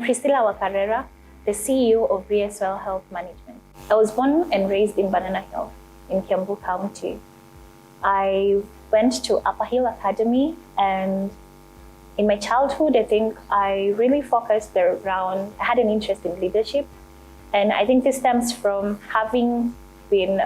Priscilla Wakarera, the CEO of Rhea Soil Health Management. I was born and raised in Banana Hill in Kiambu County. I went to Upper Hill Academy, and in my childhood, I think I really focused around, I had an interest in leadership. And I think this stems from having been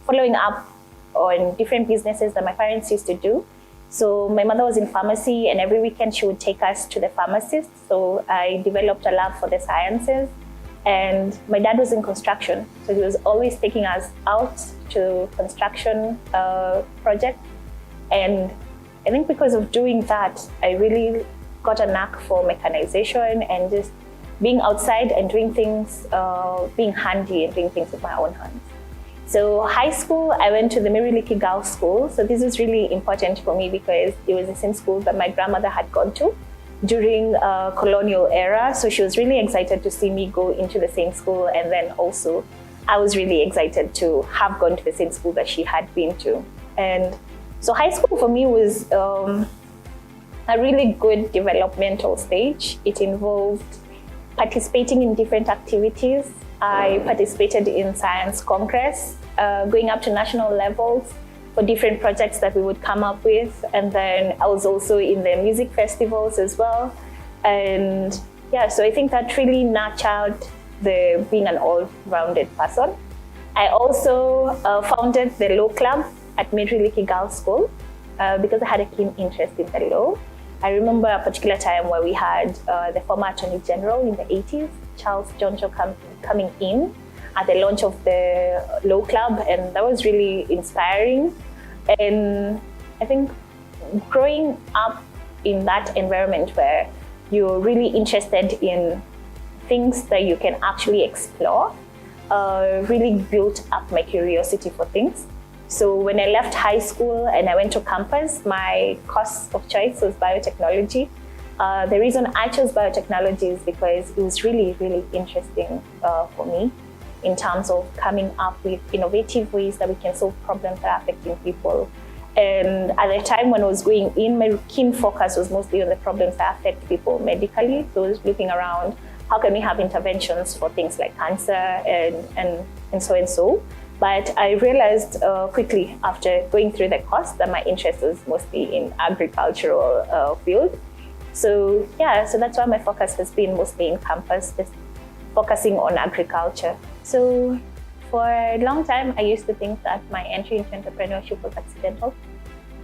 following up on different businesses that my parents used to do. So my mother was in pharmacy, and every weekend she would take us to the pharmacist. So I developed a love for the sciences. And my dad was in construction, so he was always taking us out to construction projects. And I think because of doing that, I really got a knack for mechanization and just being outside and doing things, being handy and doing things with my own hands. So high school, I went to the Miriliki Girls School. So this was really important for me because it was the same school that my grandmother had gone to during colonial era. So she was really excited to see me go into the same school. And then also I was really excited to have gone to the same school that she had been to. And so high school for me was a really good developmental stage. It involved participating in different activities. I participated in Science Congress, going up to national levels for different projects that we would come up with. And then I was also in the music festivals as well. And yeah, so I think that really nurtured the being an all-rounded person. I also founded the law club at Miriliki Girls School because I had a keen interest in the law. I remember a particular time where we had the former Attorney General in the 80s, Charles Jonjo, coming in at the launch of the law club, and that was really inspiring. And I think growing up in that environment where you're really interested in things that you can actually explore really built up my curiosity for things. So when I left high school and I went to campus, my course of choice was biotechnology. The reason I chose biotechnology is because it was really, really interesting for me in terms of coming up with innovative ways that we can solve problems that are affecting people. And at the time when I was going in, my keen focus was mostly on the problems that affect people medically. So I was looking around, how can we have interventions for things like cancer and so and so. But I realized quickly after going through the course that my interest was mostly in agricultural field. So yeah, so that's why my focus has been mostly in campus, just focusing on agriculture. So for a long time, I used to think that my entry into entrepreneurship was accidental.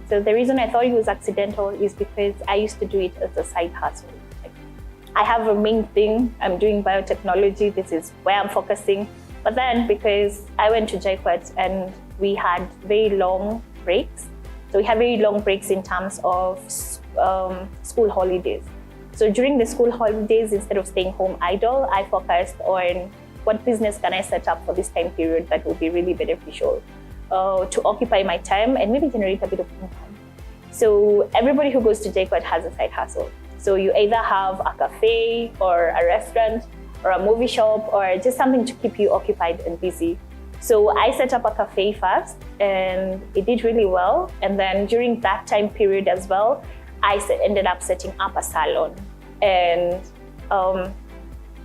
So the reason I thought it was accidental is because I used to do it as a side hustle. I have a main thing, I'm doing biotechnology, this is where I'm focusing. But then because I went to JKUAT and we had very long breaks, so we had very long breaks in terms of school holidays. So during the school holidays, instead of staying home idle, I focused on what business can I set up for this time period that will be really beneficial to occupy my time and maybe generate a bit of income. So everybody who goes to JKUAT has a side hustle. So you either have a cafe or a restaurant or a movie shop, or just something to keep you occupied and busy. So I set up a cafe first, and it did really well. And then during that time period as well, I ended up setting up a salon. And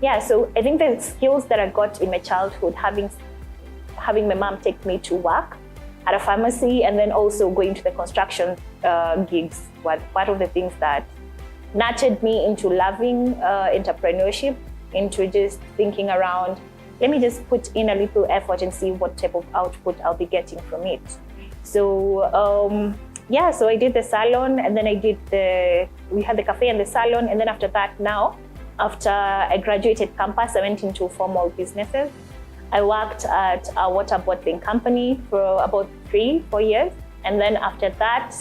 yeah, so I think the skills that I got in my childhood, having my mom take me to work at a pharmacy, and then also going to the construction gigs, was part of the things that nurtured me into loving entrepreneurship, into just thinking around, let me just put in a little effort and see what type of output I'll be getting from it. So yeah, so I did the salon, and then we had the cafe and the salon, and then after that now, after I graduated campus, I went into formal businesses. I worked at a water bottling company for about 3-4 years, and then after that,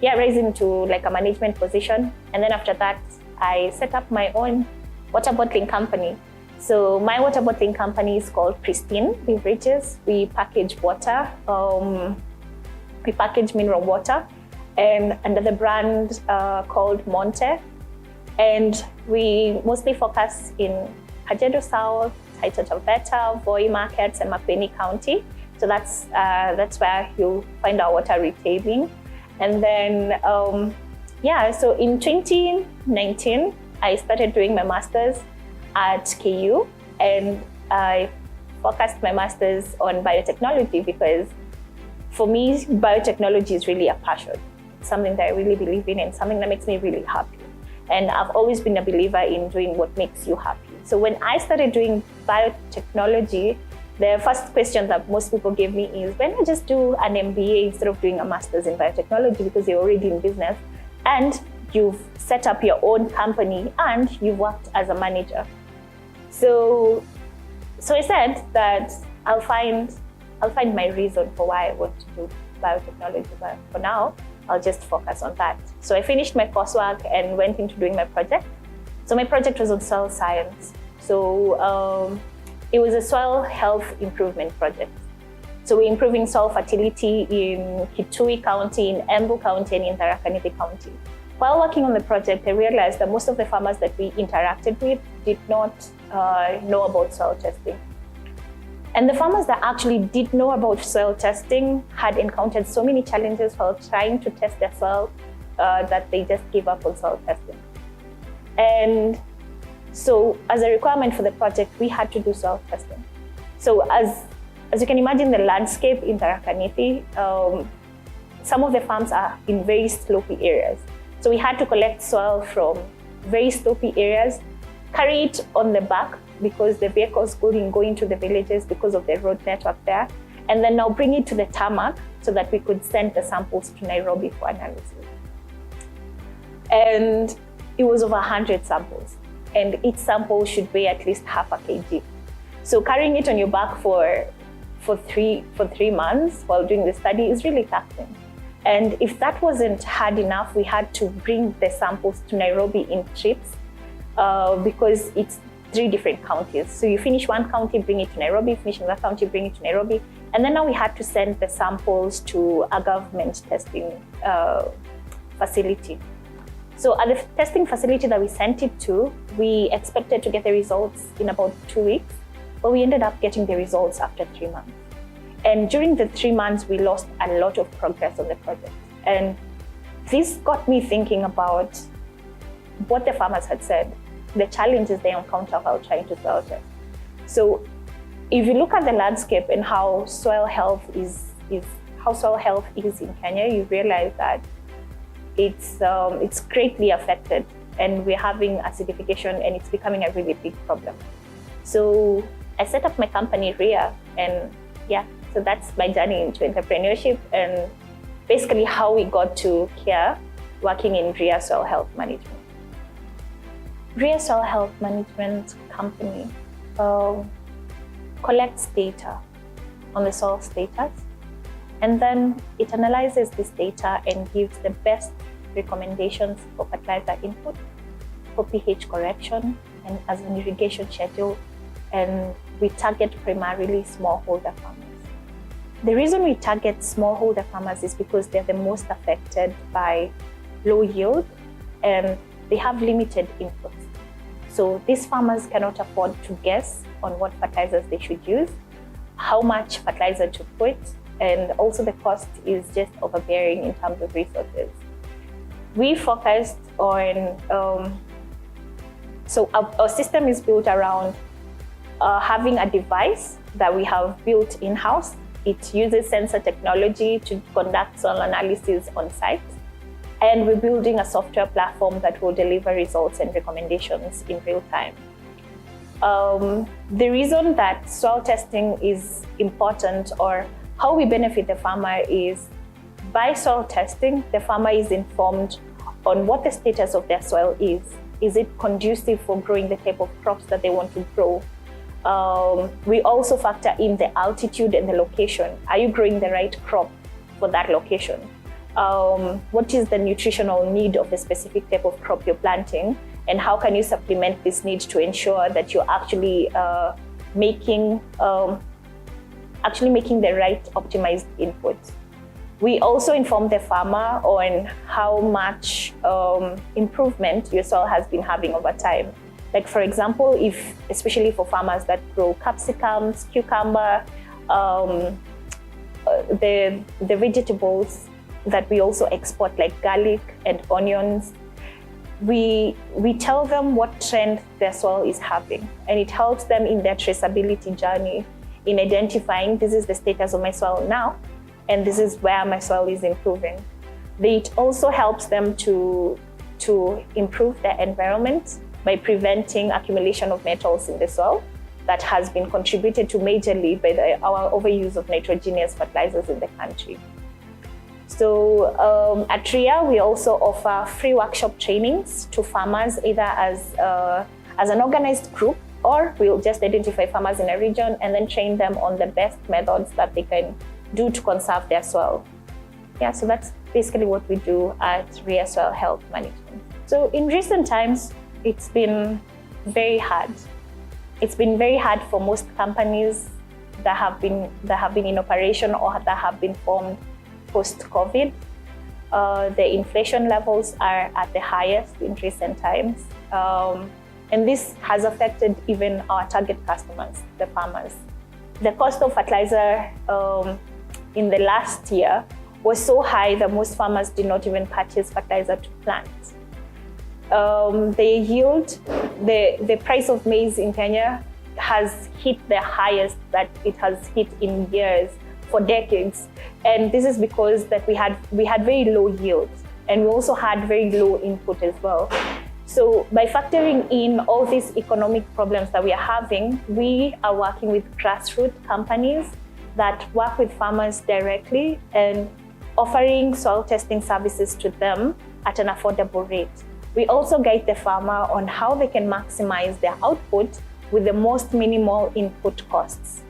yeah, raised into like a management position, and then after that, I set up my own water bottling company. So my water bottling company is called Pristine Beverages. We package water, we package mineral water, and under the brand called Monte. And we mostly focus in Kajiado South, Taita Taveta, Voi markets, and Makueni County. So that's where you'll find our water retailing. And then, yeah, so in 2019, I started doing my master's at KU, and I focused my master's on biotechnology because for me, biotechnology is really a passion. It's something that I really believe in and something that makes me really happy. And I've always been a believer in doing what makes you happy. So when I started doing biotechnology, the first question that most people gave me is, why not just do an MBA instead of doing a master's in biotechnology, because you're already in business and you've set up your own company and you've worked as a manager. So I said that I'll find my reason for why I want to do biotechnology, but for now, I'll just focus on that. So I finished my coursework and went into doing my project. So my project was on soil science. So it was a soil health improvement project. So we're improving soil fertility in Kitui County, in Embu County, and in Tharaka Nithi County. While working on the project, I realized that most of the farmers that we interacted with did not know about soil testing. And the farmers that actually did know about soil testing had encountered so many challenges while trying to test their soil that they just gave up on soil testing. And so as a requirement for the project, we had to do soil testing. So as you can imagine, the landscape in Tharaka Nithi, some of the farms are in very slopey areas. So we had to collect soil from very slopey areas, carry it on the back because the vehicles couldn't go into the villages because of the road network there, and then now bring it to the tarmac so that we could send the samples to Nairobi for analysis. And it was over 100 samples, and each sample should weigh at least half a kg. So carrying it on your back for 3 months while doing the study is really taxing. And if that wasn't hard enough, we had to bring the samples to Nairobi in trips because it's 3 different counties. So you finish one county, bring it to Nairobi, finish another county, bring it to Nairobi. And then now we had to send the samples to a government testing facility. So at the testing facility that we sent it to, we expected to get the results in about 2 weeks, but we ended up getting the results after 3 months. And during the 3 months, we lost a lot of progress on the project. And this got me thinking about what the farmers had said, the challenges they encounter while trying to soil test. So if you look at the landscape and how soil health is in Kenya, you realize that it's greatly affected, and we're having acidification, and it's becoming a really big problem. So I set up my company, Rhea, and so that's my journey into entrepreneurship and basically how we got to here working in Rhea Soil Health Management. Rhea Soil Health Management company collects data on the soil status, and then it analyzes this data and gives the best recommendations for fertilizer input, for pH correction, and as an irrigation schedule, and we target primarily smallholder farmers. The reason we target smallholder farmers is because they're the most affected by low yield and they have limited inputs. So these farmers cannot afford to guess on what fertilizers they should use, how much fertilizer to put, and also the cost is just overbearing in terms of resources. We focused on, so our system is built around having a device that we have built in-house. It uses sensor technology to conduct soil analysis on site. And we're building a software platform that will deliver results and recommendations in real time. The reason that soil testing is important, or how we benefit the farmer, is by soil testing, the farmer is informed on what the status of their soil is. Is it conducive for growing the type of crops that they want to grow? We also factor in the altitude and the location. Are you growing the right crop for that location? What is the nutritional need of a specific type of crop you're planting? And how can you supplement this need to ensure that you're actually making the right optimized input? We also inform the farmer on how much improvement your soil has been having over time. Like for example, especially for farmers that grow capsicums, cucumber, the vegetables that we also export like garlic and onions, we tell them what trend their soil is having, and it helps them in their traceability journey in identifying this is the status of my soil now, and this is where my soil is improving. It also helps them to improve their environment by preventing accumulation of metals in the soil that has been contributed to majorly by our overuse of nitrogenous fertilizers in the country. So at Rhea, we also offer free workshop trainings to farmers, either as an organized group, or we'll just identify farmers in a region and then train them on the best methods that they can do to conserve their soil. Yeah, so that's basically what we do at Rhea Soil Health Management. So in recent times, it's been very hard. It's been very hard for most companies that have been in operation or that have been formed post-COVID. The inflation levels are at the highest in recent times. And this has affected even our target customers, the farmers. The cost of fertilizer in the last year was so high that most farmers did not even purchase fertilizer to plant. The yield, the price of maize in Kenya has hit the highest that it has hit in years, for decades. And this is because that we had very low yields, and we also had very low input as well. So by factoring in all these economic problems that we are having, we are working with grassroots companies that work with farmers directly and offering soil testing services to them at an affordable rate. We also guide the farmer on how they can maximize their output with the most minimal input costs.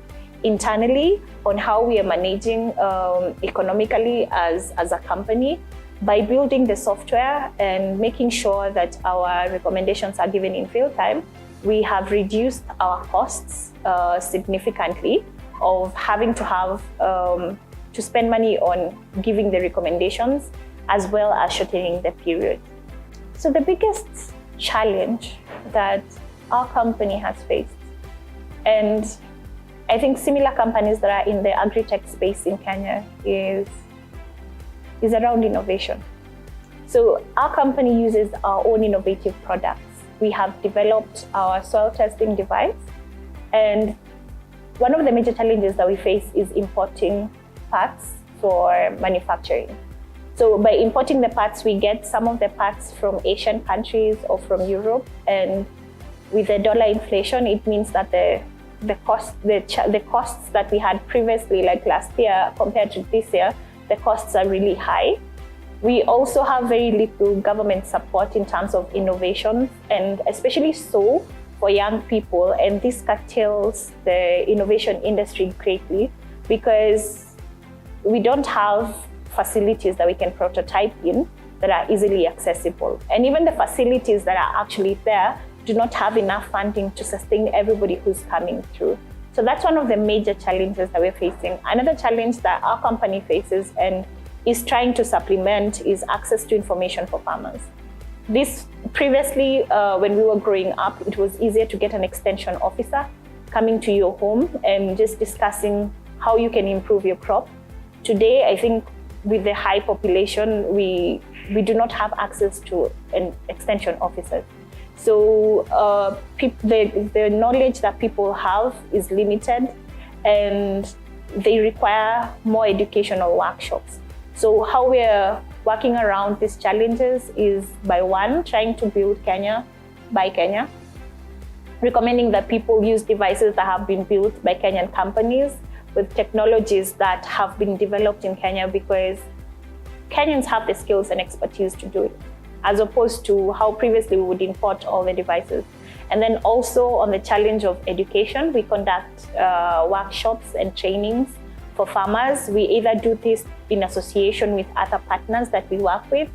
Internally, on how we are managing economically as a company, by building the software and making sure that our recommendations are given in real time, we have reduced our costs significantly of having to have to spend money on giving the recommendations as well as shortening the period. So the biggest challenge that our company has faced, and I think similar companies that are in the agri-tech space in Kenya, is around innovation. So our company uses our own innovative products. We have developed our soil testing device, and one of the major challenges that we face is importing parts for manufacturing. So by importing the parts, we get some of the parts from Asian countries or from Europe, and with the dollar inflation, it means that the costs that we had previously, like last year compared to this year, the costs are really high. We also have very little government support in terms of innovations, and especially so for young people, and this curtails the innovation industry greatly because we don't have facilities that we can prototype in that are easily accessible. And even the facilities that are actually there do not have enough funding to sustain everybody who's coming through. So that's one of the major challenges that we're facing. Another challenge that our company faces and is trying to supplement is access to information for farmers. This previously, when we were growing up, it was easier to get an extension officer coming to your home and just discussing how you can improve your crop. Today, I think with the high population, we do not have access to an extension officer. So the knowledge that people have is limited, and they require more educational workshops. So how we're working around these challenges is by one, trying to build Kenya by Kenya, recommending that people use devices that have been built by Kenyan companies with technologies that have been developed in Kenya, because Kenyans have the skills and expertise to do it, as opposed to how previously we would import all the devices. And then also on the challenge of education, we conduct workshops and trainings for farmers. We either do this in association with other partners that we work with.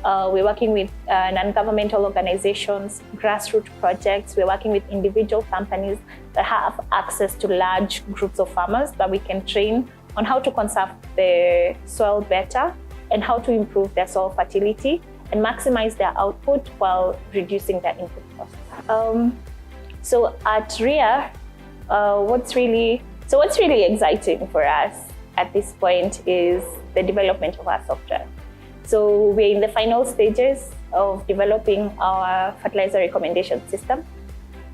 We're working with non-governmental organizations, grassroots projects. We're working with individual companies that have access to large groups of farmers that we can train on how to conserve the soil better and how to improve their soil fertility and maximize their output while reducing their input costs. So at Rhea, what's really exciting for us at this point is the development of our software. So we're in the final stages of developing our fertilizer recommendation system.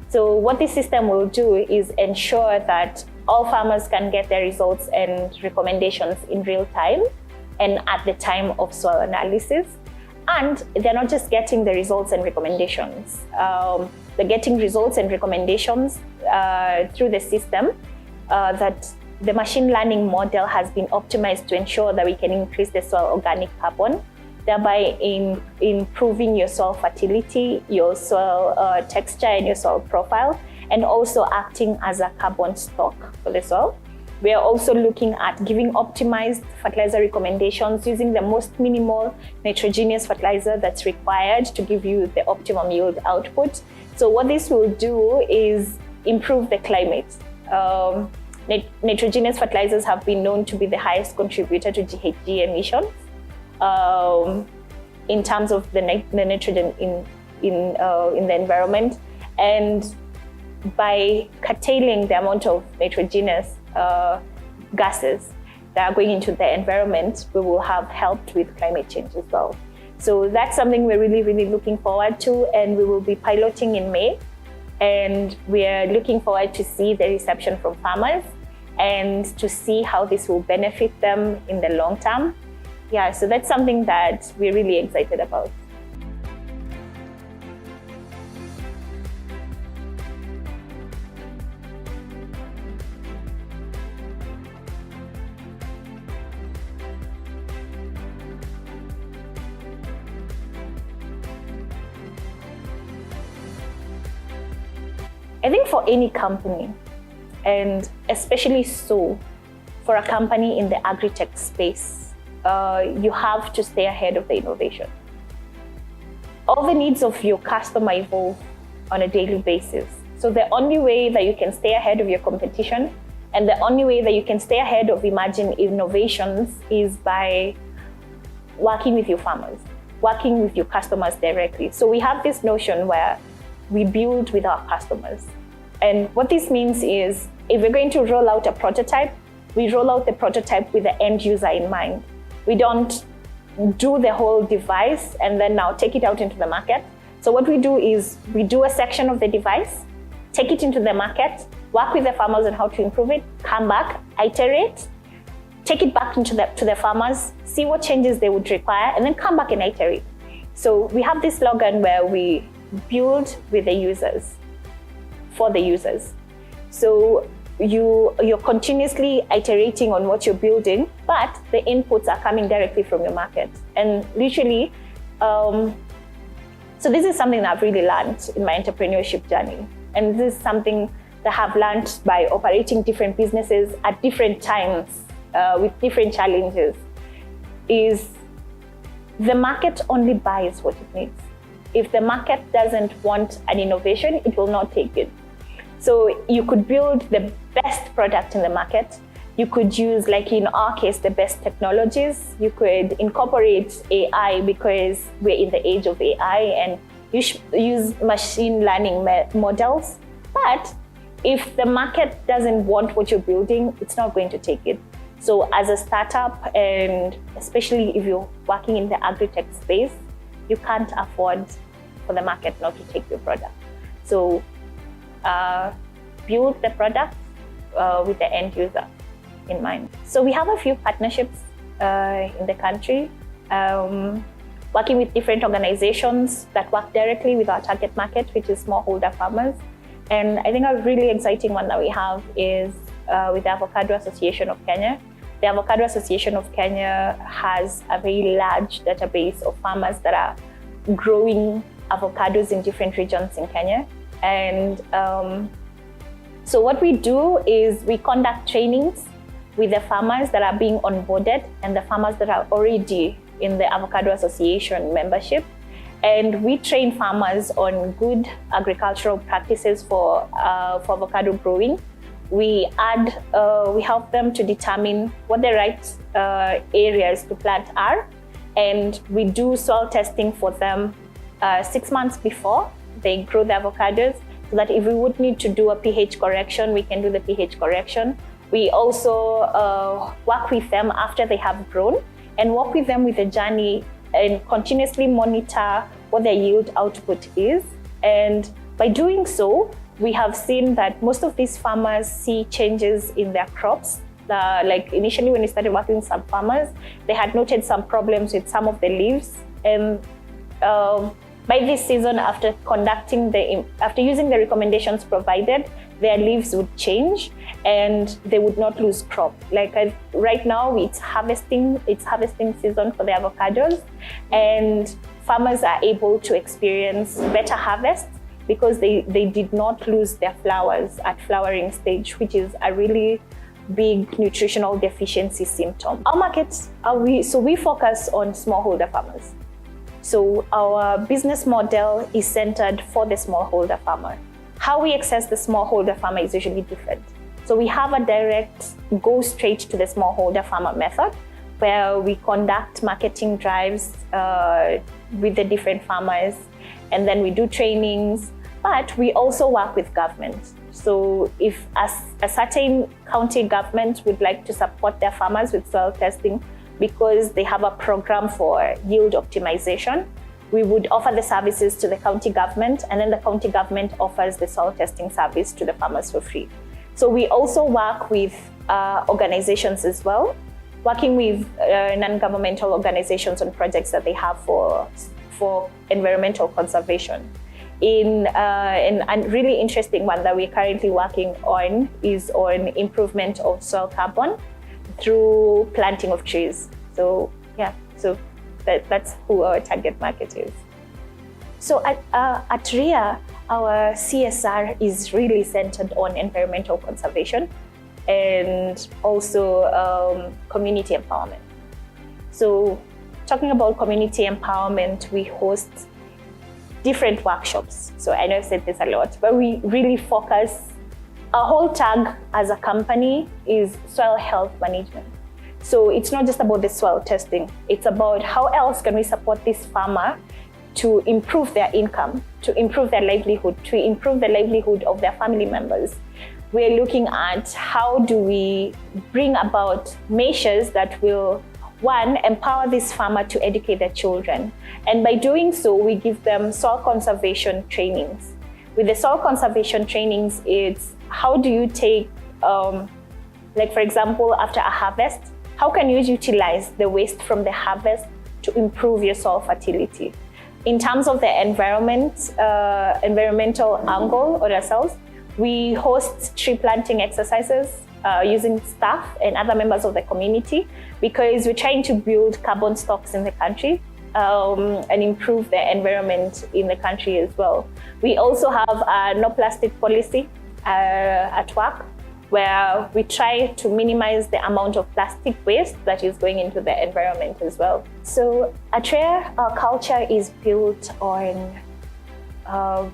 So what this system will do is ensure that all farmers can get their results and recommendations in real time and at the time of soil analysis. And they're not just getting the results and recommendations. They're getting results and recommendations through the system that the machine learning model has been optimized to ensure that we can increase the soil organic carbon, thereby improving your soil fertility, your soil texture, and your soil profile, and also acting as a carbon stock for the soil. We are also looking at giving optimized fertilizer recommendations using the most minimal nitrogenous fertilizer that's required to give you the optimum yield output. So what this will do is improve the climate. Nitrogenous fertilizers have been known to be the highest contributor to GHG emissions in terms of the nitrogen in the environment. And by curtailing the amount of nitrogenous gases that are going into the environment, we will have helped with climate change as well. So that's something we're really, really looking forward to, and we will be piloting in May. And we're looking forward to see the reception from farmers and to see how this will benefit them in the long term. Yeah, so that's something that we're really excited about. I think for any company, and especially so for a company in the agri-tech space, you have to stay ahead of the innovation. All the needs of your customer evolve on a daily basis. So the only way that you can stay ahead of your competition and the only way that you can stay ahead of emerging innovations is by working with your farmers, working with your customers directly. So we have this notion where we build with our customers. And what this means is, if we're going to roll out a prototype, we roll out the prototype with the end user in mind. We don't do the whole device and then now take it out into the market. So what we do is we do a section of the device, take it into the market, work with the farmers on how to improve it, come back, iterate, take it back to the farmers, see what changes they would require, and then come back and iterate. So we have this slogan where we build with the users, for the users. So you're continuously iterating on what you're building, but the inputs are coming directly from your market. And literally, so this is something that I've really learned in my entrepreneurship journey. And this is something that I've learned by operating different businesses at different times with different challenges, is the market only buys what it needs. If the market doesn't want an innovation, it will not take it. So you could build the best product in the market. You could use, like in our case, the best technologies. You could incorporate AI because we're in the age of AI, and you should use machine learning models. But if the market doesn't want what you're building, it's not going to take it. So as a startup, and especially if you're working in the agri-tech space, you can't afford for the market not to take your product. So build the product with the end user in mind. So we have a few partnerships in the country, working with different organizations that work directly with our target market, which is smallholder farmers. And I think a really exciting one that we have is with the Avocado Association of Kenya. The Avocado Association of Kenya has a very large database of farmers that are growing avocados in different regions in Kenya. And so what we do is we conduct trainings with the farmers that are being onboarded and the farmers that are already in the Avocado Association membership. And we train farmers on good agricultural practices for avocado growing. We help them to determine what the right areas to plant are, and we do soil testing for them 6 months before they grow the avocados, so that if we would need to do a pH correction, we can do the pH correction. We also work with them after they have grown and walk with them with the journey and continuously monitor what their yield output is. And by doing so, we have seen that most of these farmers see changes in their crops. Like initially when we started working with some farmers, they had noted some problems with some of the leaves. And by this season, after using the recommendations provided, their leaves would change and they would not lose crop. Like right now, it's harvesting season for the avocados, and farmers are able to experience better harvest because they did not lose their flowers at flowering stage, which is a really big nutritional deficiency symptom. Our markets, we focus on smallholder farmers. So our business model is centered for the smallholder farmer. How we access the smallholder farmer is usually different. So we have a direct go straight to the smallholder farmer method, where we conduct marketing drives with the different farmers, and then we do trainings, but we also work with government. So if a certain county government would like to support their farmers with soil testing because they have a program for yield optimization, we would offer the services to the county government, and then the county government offers the soil testing service to the farmers for free. So we also work with organizations as well, working with non-governmental organizations on projects that they have for environmental conservation. And a really interesting one that we're currently working on is on improvement of soil carbon through planting of trees. So yeah, that's who our target market is. So at Rhea, our CSR is really centered on environmental conservation and also community empowerment. So talking about community empowerment, we host different workshops. So I know I've said this a lot, but we really focus, our whole tag as a company is soil health management. So it's not just about the soil testing, it's about how else can we support this farmer to improve their income, to improve their livelihood, to improve the livelihood of their family members. We're looking at how do we bring about measures that will, one, empower this farmer to educate their children. And by doing so, we give them soil conservation trainings. With the soil conservation trainings, it's how do you take, like for example, after a harvest, how can you utilize the waste from the harvest to improve your soil fertility? In terms of the environmental angle or ourselves, we host tree planting exercises using staff and other members of the community, because we're trying to build carbon stocks in the country and improve the environment in the country as well. We also have a no plastic policy at work, where we try to minimize the amount of plastic waste that is going into the environment as well. So at Rhea, our culture is built on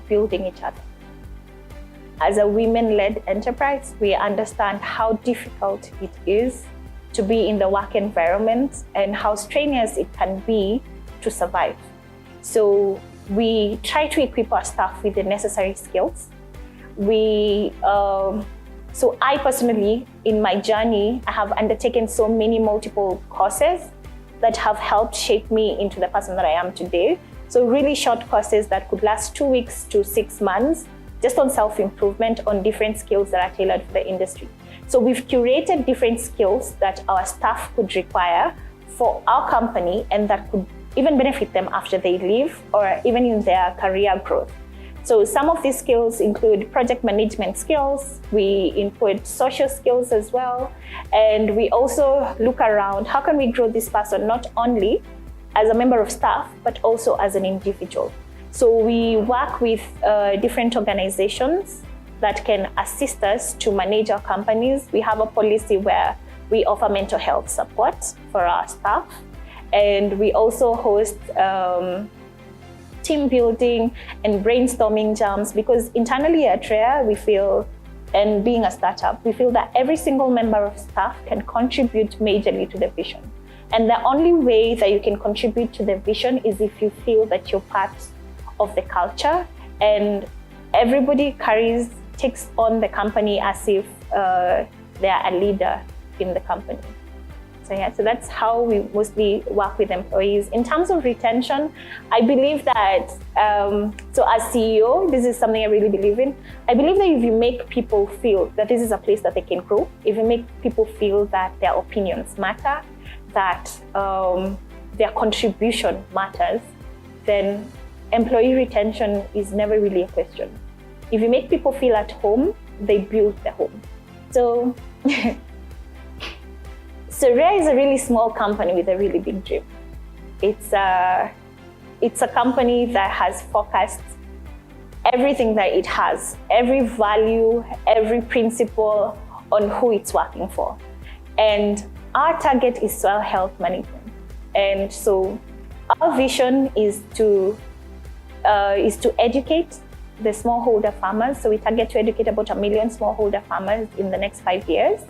building each other. As a women-led enterprise, we understand how difficult it is to be in the work environment and how strenuous it can be to survive. So we try to equip our staff with the necessary skills. So I personally, in my journey, I have undertaken so many multiple courses that have helped shape me into the person that I am today. So really short courses that could last 2 weeks to 6 months, just on self-improvement, on different skills that are tailored for the industry. So we've curated different skills that our staff could require for our company and that could even benefit them after they leave or even in their career growth. So some of these skills include project management skills, we input social skills as well, and we also look around how can we grow this person not only as a member of staff, but also as an individual. So we work with different organizations that can assist us to manage our companies. We have a policy where we offer mental health support for our staff, and we also host team building and brainstorming jams, because internally at Rhea, we feel, and being a startup, we feel that every single member of staff can contribute majorly to the vision. And the only way that you can contribute to the vision is if you feel that you're part of the culture and everybody takes on the company as if they're a leader in the company. So that's how we mostly work with employees. In terms of retention, I believe that, so as CEO, this is something I really believe in. I believe that if you make people feel that this is a place that they can grow, if you make people feel that their opinions matter, that their contribution matters, then employee retention is never really a question. If you make people feel at home, they build the home. So, so Rhea is a really small company with a really big dream. It's a company that has focused everything that it has, every value, every principle on who it's working for. And our target is soil health management. And so our vision is to educate the smallholder farmers. So we target to educate about 1 million smallholder farmers in the next 5 years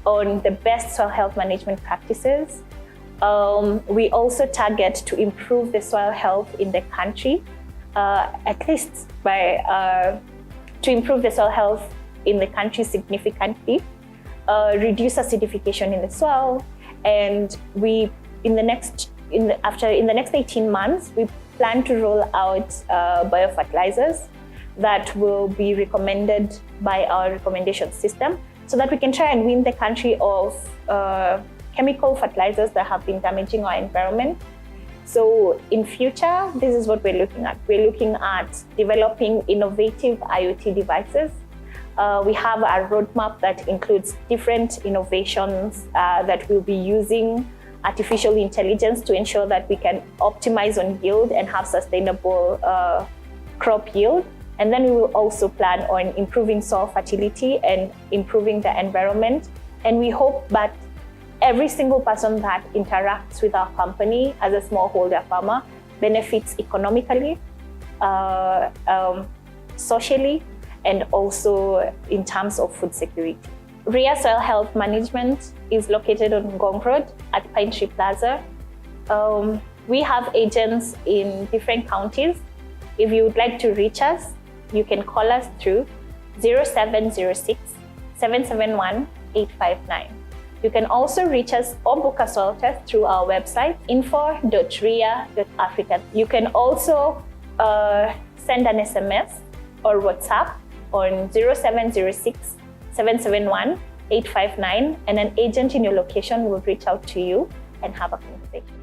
on the best soil health management practices. We also target to improve the soil health in the country, at least by to improve the soil health in the country significantly, reduce acidification in the soil, and in the next 18 months, we plan to roll out biofertilizers that will be recommended by our recommendation system, so that we can try and win the country of chemical fertilizers that have been damaging our environment. So in future, this is what we're looking at. We're looking at developing innovative IoT devices. We have a roadmap that includes different innovations that we'll be using artificial intelligence to ensure that we can optimize on yield and have sustainable crop yield. And then we will also plan on improving soil fertility and improving the environment. And we hope that every single person that interacts with our company as a smallholder farmer benefits economically, socially, and also in terms of food security. Rhea Soil Health Management is located on Ngong Road at Pine Tree Plaza. We have agents in different counties. If you would like to reach us, you can call us through 0706 771 859. You can also reach us or book a soil test through our website, info.rhea.africa. You can also send an SMS or WhatsApp on 0706 771 859, and an agent in your location will reach out to you and have a conversation.